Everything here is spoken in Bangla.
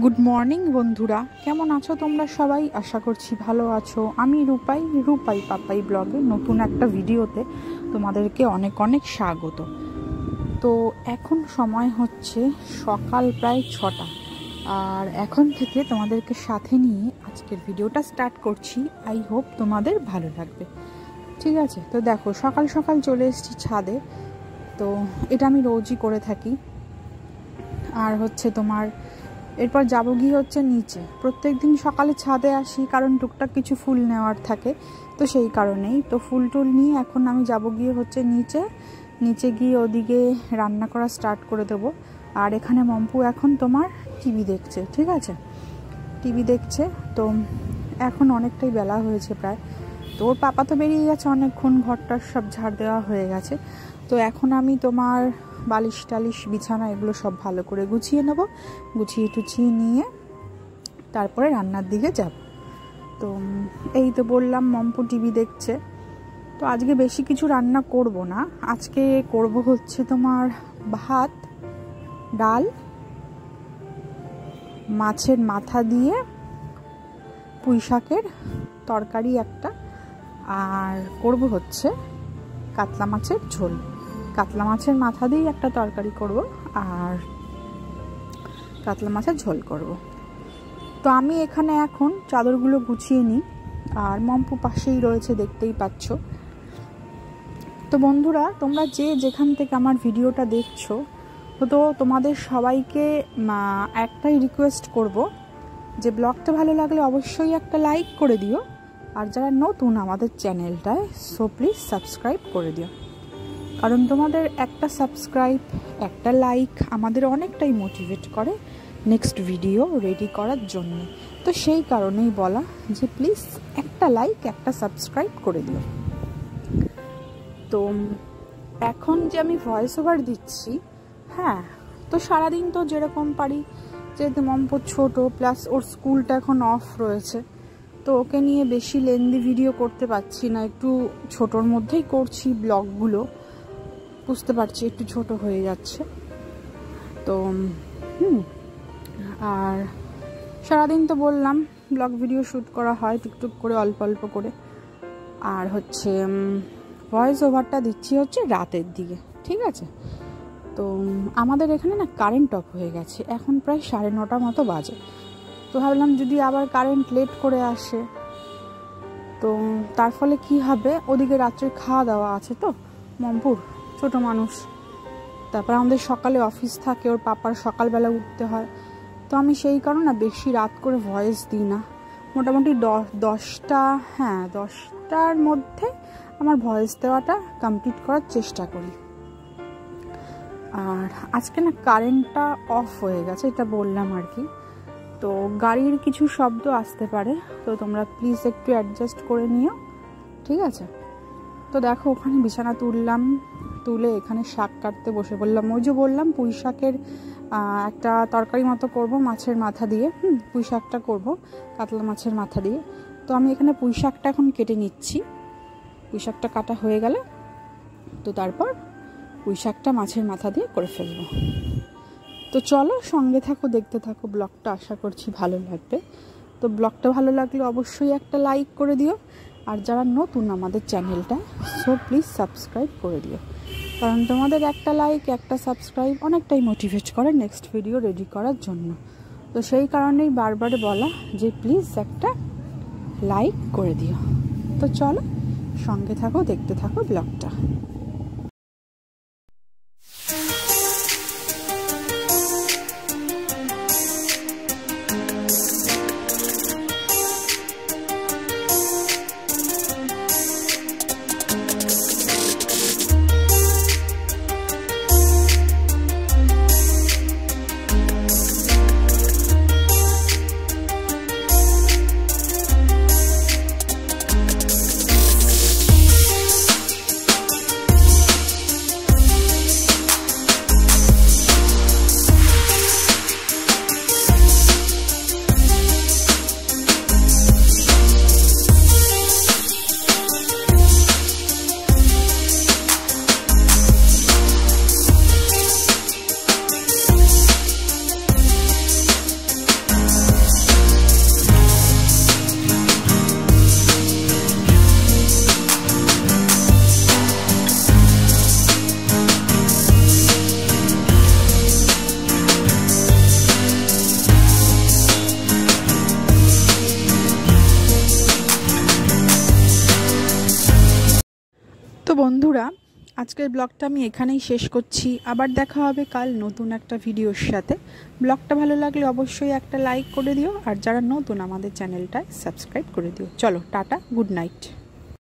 গুড মর্নিং বন্ধুরা, কেমন আছো তোমরা সবাই? আশা করছি ভালো আছো। আমি রূপাই পাপাই ব্লগে নতুন একটা ভিডিওতে তোমাদেরকে অনেক অনেক স্বাগত। তো এখন সময় হচ্ছে সকাল প্রায় 6টা, আর এখন থেকে তোমাদেরকে সাথে নিয়ে আজকের ভিডিওটা স্টার্ট করছি। আই হোপ তোমাদের ভালো লাগবে, ঠিক আছে? তো দেখো, সকাল সকাল চলে এসেছি ছাদে। তো এটা আমি রোজই করে থাকি। আর হচ্ছে তোমার এরপর যাবো গিয়ে হচ্ছে নিচে। প্রত্যেক দিন সকালে ছাদে আসি, কারণ টুকটাক কিছু ফুল নেওয়ার থাকে, তো সেই কারণেই। তো ফুল টুল নিয়ে এখন আমি যাবো গিয়ে হচ্ছে নিচে গিয়ে ওদিকে রান্না করা স্টার্ট করে দেবো। আর এখানে মম্পু এখন তোমার টিভি দেখছে, ঠিক আছে? টিভি দেখছে। তো এখন অনেকটাই বেলা হয়েছে প্রায়। তো ওর পাপা তো বেরিয়ে গেছে অনেকক্ষণ, ঘরটার সব ঝাড় দেওয়া হয়ে গেছে। তো এখন আমি তোমার বালিশ টালিশ বিছানা এগুলো সব ভালো করে গুছিয়ে নেব। গুছিয়ে টুছিয়ে নিয়ে তারপরে রান্নার দিকে যাব। তো এই তো বললাম, মম্পু টিভি দেখছে। তো আজকে বেশি কিছু রান্না করব না। আজকে করব হচ্ছে তোমার ভাত, ডাল, মাছের মাথা দিয়ে পুঁই শাকের তরকারি একটা, আর করব হচ্ছে কাতলা মাছের ঝোল। কাতলা মাছের মাথা দিয়ে একটা তরকারি করব, আর কাতলা মাছের ঝোল করব। তো আমি এখানে এখন চাদরগুলো গুছিয়ে নিই, আর মম্পু পাশেই রয়েছে, দেখতেই পাচ্ছ। তো বন্ধুরা, তোমরা যে যেখান থেকে আমার ভিডিওটা দেখছো, তো তোমাদের সবাইকে একটাই রিকোয়েস্ট করব যে ব্লগটা ভালো লাগলে অবশ্যই একটা লাইক করে দিও। আর যারা নতুন আমাদের চ্যানেলটায়, সো প্লিজ সাবস্ক্রাইব করে দিও। কারণ তোমাদের একটা সাবস্ক্রাইব, একটা লাইক আমাদের অনেকটাই মোটিভেট করে নেক্সট ভিডিও রেডি করার জন্য। তো সেই কারণেই বলা যে প্লিজ একটা লাইক, একটা সাবস্ক্রাইব করে দিও। তো এখন যে আমি ভয়েস ওভার দিচ্ছি, হ্যাঁ, তো সারাদিন তো যেরকম পারি, যেহেতু মম্পু ছোট, প্লাস ওর স্কুলটা এখন অফ রয়েছে, তো ওকে নিয়ে বেশি লেন্দি ভিডিও করতে পারছি না। একটু ছোটোর মধ্যেই করছি ব্লগগুলো, বুঝতে পারছি একটু ছোট হয়ে যাচ্ছে। তো আর সারাদিন তো বললাম ব্লগ ভিডিও শ্যুট করা হয় টুকটুক করে, অল্প অল্প করে। আর হচ্ছে ভয়েস ওভারটা দিচ্ছি হচ্ছে রাতের দিকে, ঠিক আছে? তো আমাদের এখানে না কারেন্ট অফ হয়ে গেছে, এখন প্রায় 9:30 মতো বাজে। তো ভাবলাম যদি আবার কারেন্ট লেট করে আসে, তো তার ফলে কি হবে, ওদিকে রাত্রে খাওয়া দাওয়া আছে তো মম্পুর, ছোট মানুষ, তারপর আমাদের সকালে অফিস থাকে, ওর পাপার সকালবেলা উঠতে হয়। তো আমি সেই কারণে বেশি রাত করে ভয়েস দিই না। মোটামুটি 10টার মধ্যে আমার ভয়েস দেওয়াটা কমপ্লিট করার চেষ্টা করি। আর আজকে না কারেন্টটা অফ হয়ে গেছে, এটা বললাম আর কি। তো গাড়ির কিছু শব্দ আসতে পারে, তো তোমরা প্লিজ একটু অ্যাডজাস্ট করে নিও, ঠিক আছে? তো দেখো, ওখানে বিছানা তুলে এখানে শাক কাটতে বসে বললাম। ওই যে বললাম পুঁই শাকের একটা তরকারি মতো করব মাছের মাথা দিয়ে। পুঁই শাকটা করব কাতলা মাছের মাথা দিয়ে। তো আমি এখানে পুঁই শাকটা এখন কেটে নিচ্ছি। পুঁই শাকটা কাটা হয়ে গেলে তো তারপর পুঁই শাকটা মাছের মাথা দিয়ে করে ফেলবো। তো চলো, সঙ্গে থাকো, দেখতে থাকো ব্লগটা, আশা করছি ভালো লাগবে। তো ব্লগটা ভালো লাগলে অবশ্যই একটা লাইক করে দিও। আর যারা নতুন আমাদের চ্যানেলটা, সো প্লিজ সাবস্ক্রাইব করে দিও। কারণ তোমাদের একটা লাইক, একটা সাবস্ক্রাইব অনেকটাই মোটিভেট করে নেক্সট ভিডিও রেডি করার জন্য। তো সেই কারণেই বারবার বলা যে প্লিজ একটা লাইক করে দিও। তো চলো, সঙ্গে থাকো, দেখতে থাকো ব্লগটা। বন্ধুরা, আজকের ব্লগটা আমি এখানেই শেষ করছি। আবার দেখা হবে কাল নতুন একটা ভিডিওর সাথে। ব্লগটা ভালো লাগলে অবশ্যই একটা লাইক করে দিও, আর যারা নতুন আমাদের চ্যানেলটায় সাবস্ক্রাইব করে দিও। চলো টাটা, গুড নাইট।